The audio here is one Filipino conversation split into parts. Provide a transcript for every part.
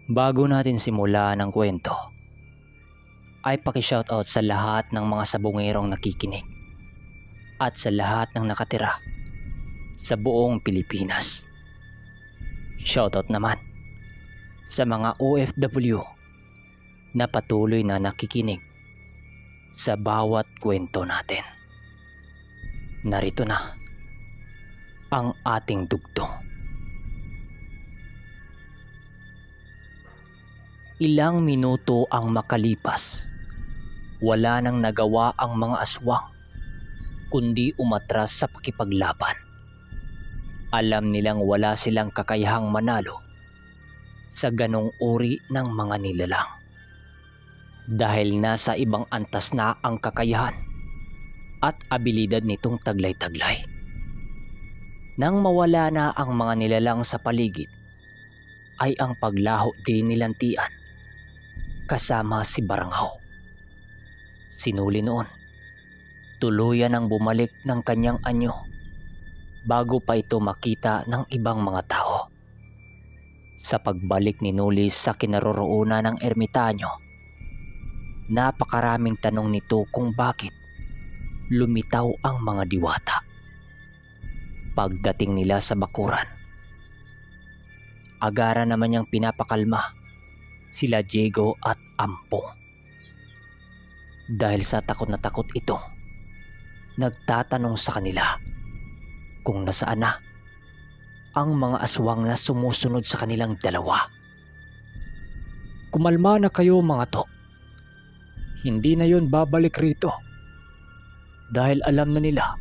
Bago natin simulan ang kwento, ay paki-shoutout sa lahat ng mga sabongerong nakikinig at sa lahat ng nakatira sa buong Pilipinas. Shoutout naman sa mga OFW na patuloy na nakikinig sa bawat kwento natin. Narito na ang ating dugtong. Ilang minuto ang makalipas, wala nang nagawa ang mga aswang kundi umatras sa pakipaglaban. Alam nilang wala silang kakayahang manalo sa ganong uri ng mga nilalang. Dahil nasa ibang antas na ang kakayahan at abilidad nitong taglay-taglay. Nang mawala na ang mga nilalang sa paligid, ay ang paglaho din nilantian kasama si Baranghaw. Sinuli noon, tuluyan ang bumalik ng kanyang anyo bago pa ito makita ng ibang mga tao. Sa pagbalik ni Nulis sa kinaroroonan ng ermitanyo, napakaraming tanong nito kung bakit lumitaw ang mga diwata. Pagdating nila sa bakuran, agara naman niyang pinapakalma sila Diego at Ampong. Dahil sa takot na takot ito, nagtatanong sa kanila kung nasaan na ang mga aswang na sumusunod sa kanilang dalawa. Kumalma na kayo mga to. Hindi na yon babalik rito. Dahil alam na nila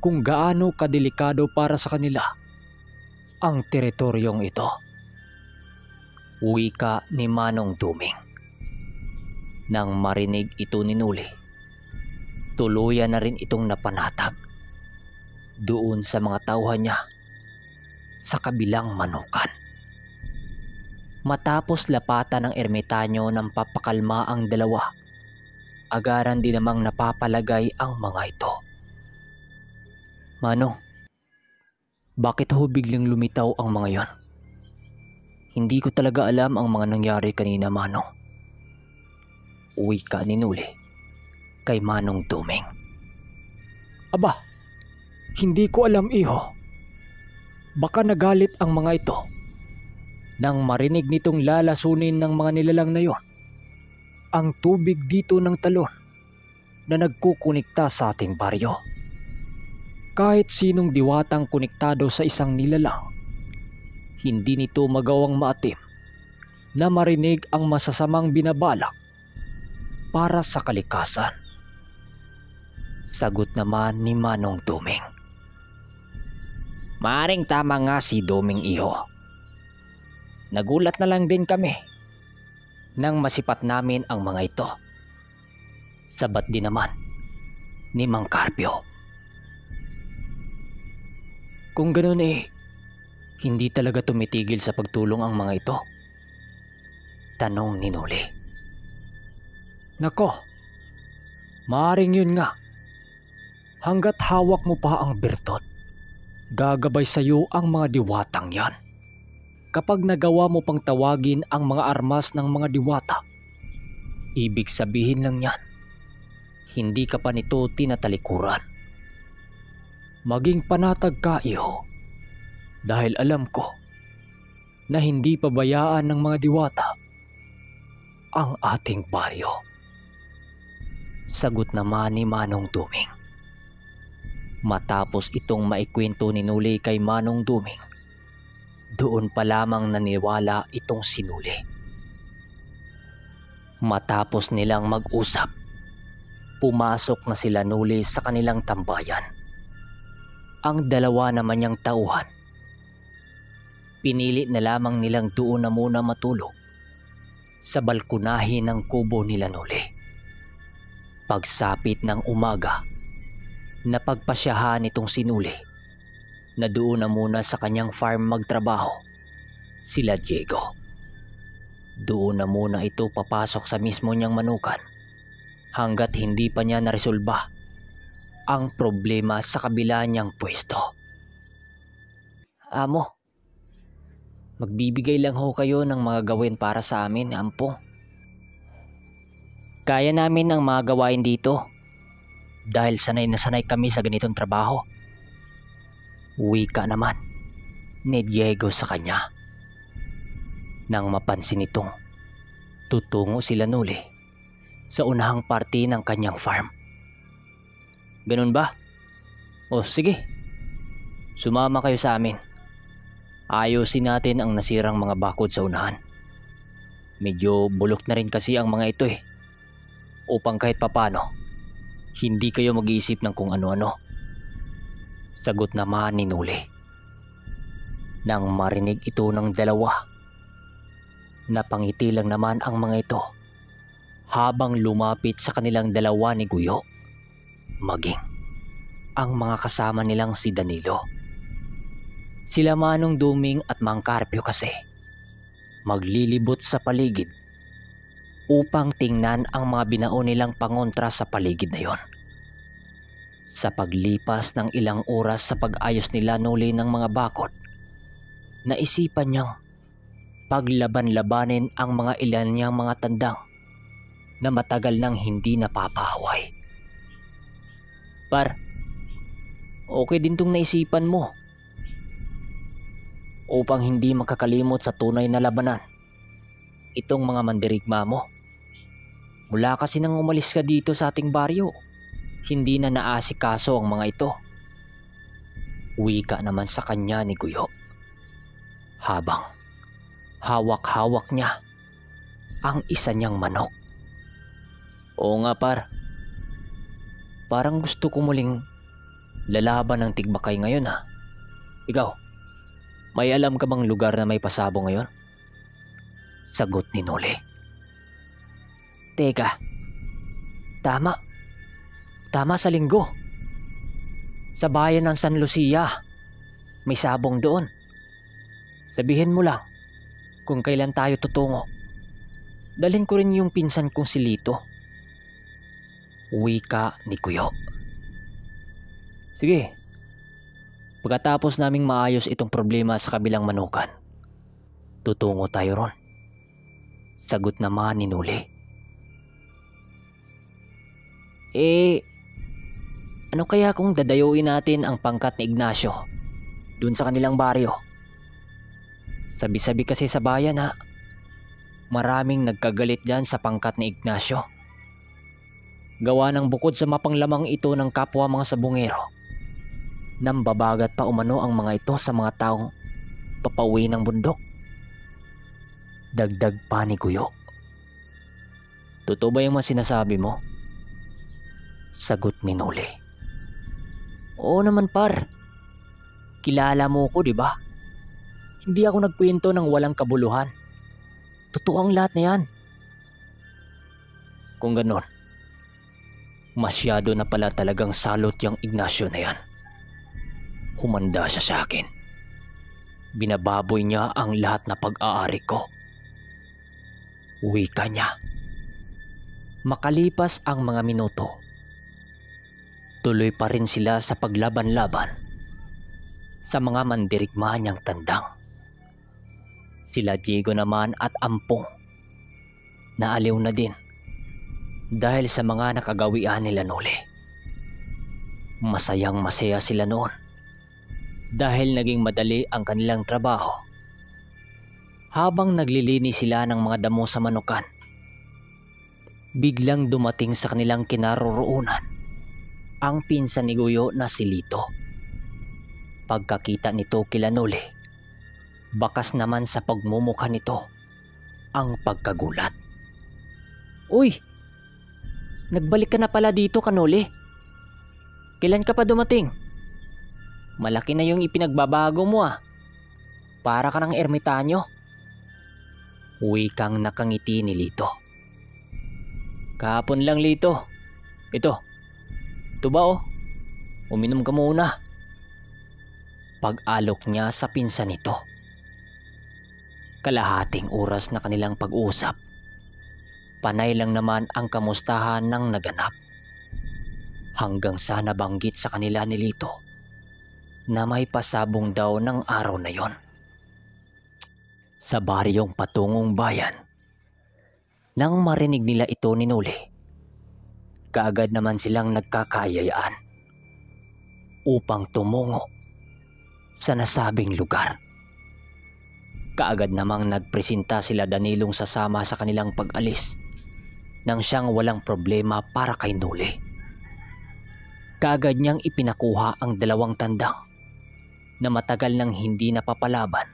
kung gaano kadelikado para sa kanila ang teritoryong ito. Wika ni Manong Duming. Nang marinig ito ni Nuli, tuluyan na rin itong napanatag doon sa mga tauhan niya sa kabilang manukan. Matapos lapatan ng ermitanyo ng papakalma ang dalawa, agaran din namang napapalagay ang mga ito. Manong, bakit ho biglang lumitaw ang mga yon? Hindi ko talaga alam ang mga nangyari kanina, Manong. Wika ni Nuli kay Manong Duming. Aba, hindi ko alam iho. Baka nagalit ang mga ito nang marinig nitong lalasunin ng mga nilalang na yon ang tubig dito ng talon na nagkukunikta sa ating baryo. Kahit sinong diwatang konektado sa isang nilalang, hindi nito magawang maatim na marinig ang masasamang binabalak para sa kalikasan. Sagot naman ni Manong Duming. Maaring tama nga si Duming iho. Nagulat na lang din kami nang masipat namin ang mga ito. Sabat din naman ni Mang Carpio. Kung ganun hindi talaga tumitigil sa pagtulong ang mga ito? Tanong ni Nuli. Nako, maaring yun nga. Hanggat hawak mo pa ang bertot, gagabay sa iyo ang mga diwatang yan. Kapag nagawa mo pang tawagin ang mga armas ng mga diwata, ibig sabihin lang yan, hindi ka pa nito tinatalikuran. Maging panatag ka, iho. Dahil alam ko na hindi pabayaan ng mga diwata ang ating baryo. Sagot naman ni Manong Duming. Matapos itong maikwento ni Nuli kay Manong Duming, doon pa lamang naniwala itong si Nuli. Matapos nilang mag-usap, pumasok na sila Nuli sa kanilang tambayan. Ang dalawa naman niyang tauhan, pinili na lamang nilang doon na muna matulog sa balkonahe ng kubo nila Nuli. Pagsapit ng umaga, napagpasyahan itong si Nuli na doon na muna sa kanyang farm magtrabaho sila Diego. Doon na muna ito papasok sa mismo niyang manukan hanggat hindi pa niya naresolba ang problema sa kabila niyang pwesto. Amo, Magbibigay lang ho kayo ng mga gawin para sa amin, Ampong. Kaya namin ang mga gawain dito dahil sanay na sanay kami sa ganitong trabaho. Wika naman ni Diego sa kanya. Nang mapansin nitong tutungo sila Noli sa unahang parte ng kanyang farm. Ganun ba? O sige, sumama kayo sa amin. Ayusin natin ang nasirang mga bakod sa unahan. Medyo bulok na rin kasi ang mga ito upang kahit papano, hindi kayo mag-iisip ng kung ano-ano. Sagot naman ni Noli. Nang marinig ito ng dalawa, napangiti lang naman ang mga ito habang lumapit sa kanilang dalawa ni Guyo, maging ang mga kasama nilang si Danilo. Sila Manong Duming at Mang Carpio kasi maglilibot sa paligid upang tingnan ang mga binao nilang pangontra sa paligid na yon. Sa paglipas ng ilang oras sa pag-ayos nila Noli ng mga bakod, naisipan niyang paglaban-labanin ang mga ilan niyang mga tandang na matagal nang hindi napapahaway. Par, okay din tong naisipan mo. Upang hindi makakalimot sa tunay na labanan itong mga mandirigma mo. Mula kasi nang umalis ka dito sa ating baryo, hindi na naasikaso ang mga ito. Wika naman sa kanya ni Guyo, habang hawak-hawak niya ang isa niyang manok. Oo nga par, parang gusto ko muling lalaban ng tigbakay ngayon ha. Ikaw, may alam ka bang lugar na may pasabo ngayon? Sagot ni Noli. Teka, tama sa linggo. Sa bayan ng San Lucia, may sabong doon. Sabihin mo lang kung kailan tayo tutungo. Dalhin ko rin yung pinsan kong si Lito. Wika ni Kuyo. Sige, pagkatapos naming maayos itong problema sa kabilang manukan, tutungo tayo ron. Sagot naman ni Noli. Ano kaya kung dadayuin natin ang pangkat ni Ignacio dun sa kanilang baryo? Sabi-sabi kasi sa bayan ha, maraming nagkagalit dyan sa pangkat ni Ignacio. Gawa ng bukod sa mapanglamang ito ng kapwa mga sabungero, nambabagat pa umano ang mga ito sa mga taong papauwi ng bundok. Dagdag pa ni Guyo. Totoo ba yung mga sinasabi mo? Sagot ni Noli. Oo naman par. Kilala mo ko, di ba? Hindi ako nagkwento ng walang kabuluhan. Totoo ang lahat na yan. Kung ganon, masyado na pala talagang salot yung Ignacio na yan. Humanda siya sa akin. Binababoy niya ang lahat na pag-aari ko. Wika niya. Makalipas ang mga minuto, tuloy pa rin sila sa paglaban-laban sa mga mandirigma niyang tandang. Sila Diego naman at Ampong naaliw na din dahil sa mga nakagawian nila Noli. Masayang masaya sila noon dahil naging madali ang kanilang trabaho. Habang naglilinis sila ng mga damo sa manukan, biglang dumating sa kanilang kinaroroonan ang pinsan ni Guyo na si Lito. Pagkakita nito kila Noli, bakas naman sa pagmumukha nito ang pagkagulat. Uy! Nagbalik ka na pala dito, Kanoli. Kailan ka pa dumating? Malaki na yung ipinagbabago mo ah. Para ka ng ermitanyo. Wikang nakangiti ni Lito. Kahapon lang, Lito. Ito ba oh? Uminom ka muna. Pag-alok niya sa pinsan nito. Kalahating oras na kanilang pag-usap. Panay lang naman ang kamustahan ng naganap. Hanggang sa nabanggit sa kanila ni Lito na may pasabong daw ng araw na yon. sa baryong patungong bayan. Nang marinig nila ito ni Noli, kaagad naman silang nagkakaayayaan upang tumungo sa nasabing lugar. Kaagad namang nagpresenta sila Danilong sasama sa kanilang pag-alis nang siyang walang problema para kay Noli. Kaagad niyang ipinakuha ang 2 tandang na matagal nang hindi napapalaban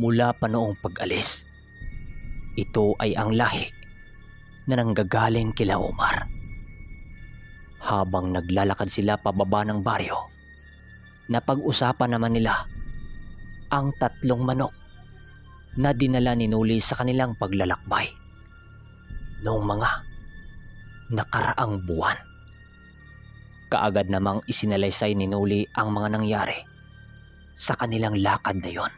mula pa noong pag-alis. Ito ay ang lahi na nanggagaling kila Omar. Habang naglalakad sila pababa ng baryo, napag-usapan naman nila ang 3 manok na dinala ni Noli sa kanilang paglalakbay noong mga nakaraang buwan. Kaagad namang isinalaysay ni Noli ang mga nangyari sa kanilang lakad na yon.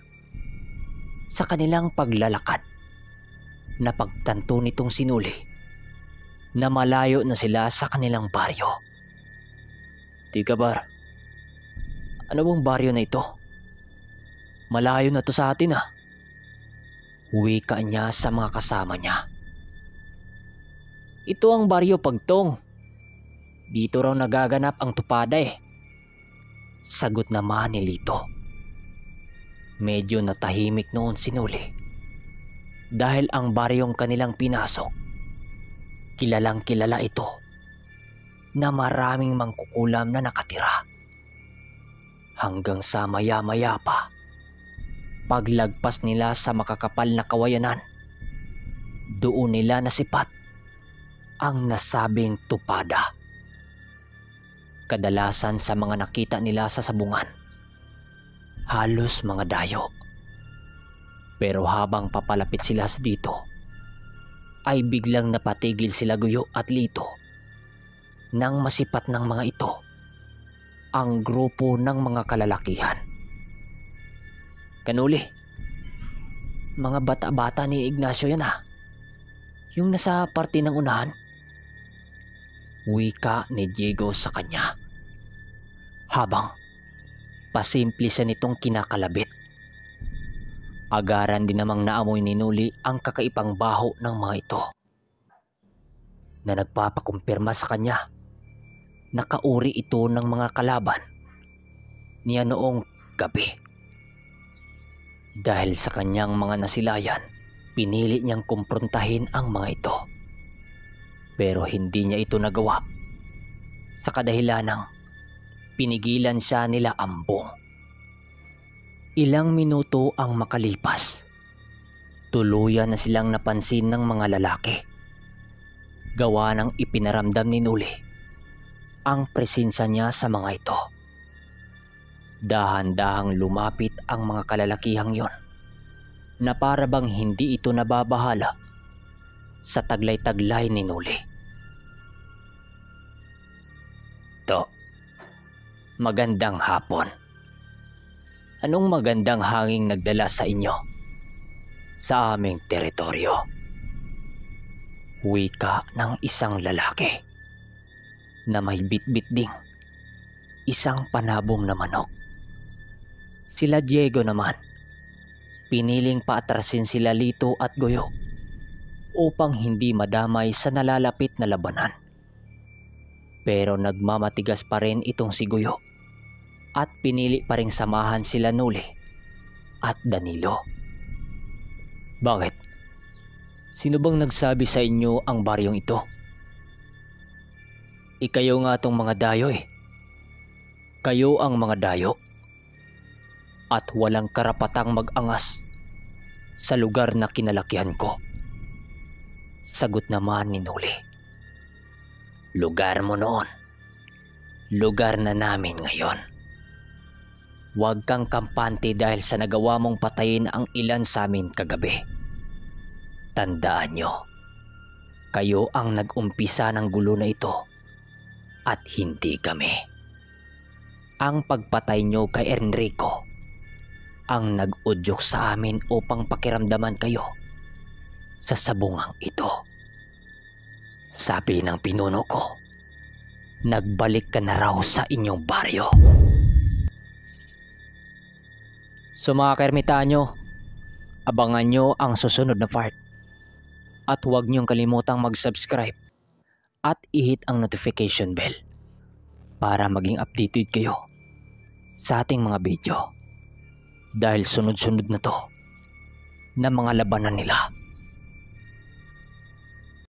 Sa kanilang paglalakad, napagtanto nitong si Noli na malayo na sila sa kanilang baryo. "Tika bar, ano bang baryo na ito? Malayo na to sa atin ah." Wika niya sa mga kasama niya. "Ito ang baryo Pagtong. Dito raw nagaganap ang tupada eh." Sagot naman ni Lito. Medyo natahimik noon si Noli dahil ang baryong kanilang pinasok, kilalang kilala ito na maraming mangkukulam na nakatira. Hanggang sa maya-maya pa, paglagpas nila sa makakapal na kawayanan, doon nila nasipat ang nasabing tupada. Kadalasan sa mga nakita nila sa sabungan, halos mga dayo. Pero habang papalapit sila sa dito, ay biglang napatigil sila Guyo at Lito nang masipat ng mga ito ang grupo ng mga kalalakihan. "Kanuli, mga bata-bata ni Ignacio yan ah. Yung nasa parte ng unahan." Wika ni Diego sa kanya, habang pasimple siya nitong kinakalabit. Agaran din namang naamoy ni Noli ang kakaipang baho ng mga ito, na nagpapakumpirma sa kanya na kauri ito ng mga kalaban niya noong gabi. Dahil sa kanyang mga nasilayan, pinili niyang kumprontahin ang mga ito. Pero hindi niya ito nagawa sa kadahilanang pinigilan siya nila Ambong. Ilang minuto ang makalipas, tuluyan na silang napansin ng mga lalaki. Gawa ng ipinaramdam ni Noli ang presensya niya sa mga ito. Dahan-dahang lumapit ang mga kalalakihang yon na para bang hindi ito nababahala sa taglay-taglay ni Noli. "To, magandang hapon. Anong magandang hanging nagdala sa inyo sa aming teritoryo?" Wika ng isang lalaki na may bitbit ding isang panabong na manok. Sila Diego naman, piniling paatrasin sila Lito at Goyo upang hindi madamay sa nalalapit na labanan. Pero nagmamatigas pa rin itong si Goyo at pinili pa ring samahan sila Noli at Danilo. "Bakit? Sino bang nagsabi sa inyo ang baryong ito?" "Ikayo nga tong mga dayo eh. Kayo ang mga dayo at walang karapatang mag-angas sa lugar na kinalakihan ko." Sagot naman ni Noli. "Lugar mo noon, lugar na namin ngayon. Huwag kang kampante dahil sa nagawa mong patayin ang ilan sa amin kagabi. Tandaan nyo, kayo ang nag-umpisa ng gulo na ito at hindi kami. Ang pagpatay nyo kay Enrico ang nag-udyok sa amin upang pakiramdaman kayo sa sabungang ito. Sabi ng pinuno ko, nagbalik ka na raw sa inyong baryo." So mga kaermitanyo, Abangan nyo ang susunod na part. At huwag nyong kalimutang mag-subscribe at i-hit ang notification bell para maging updated kayo sa ating mga video. Dahil sunod-sunod na to na mga labanan nila.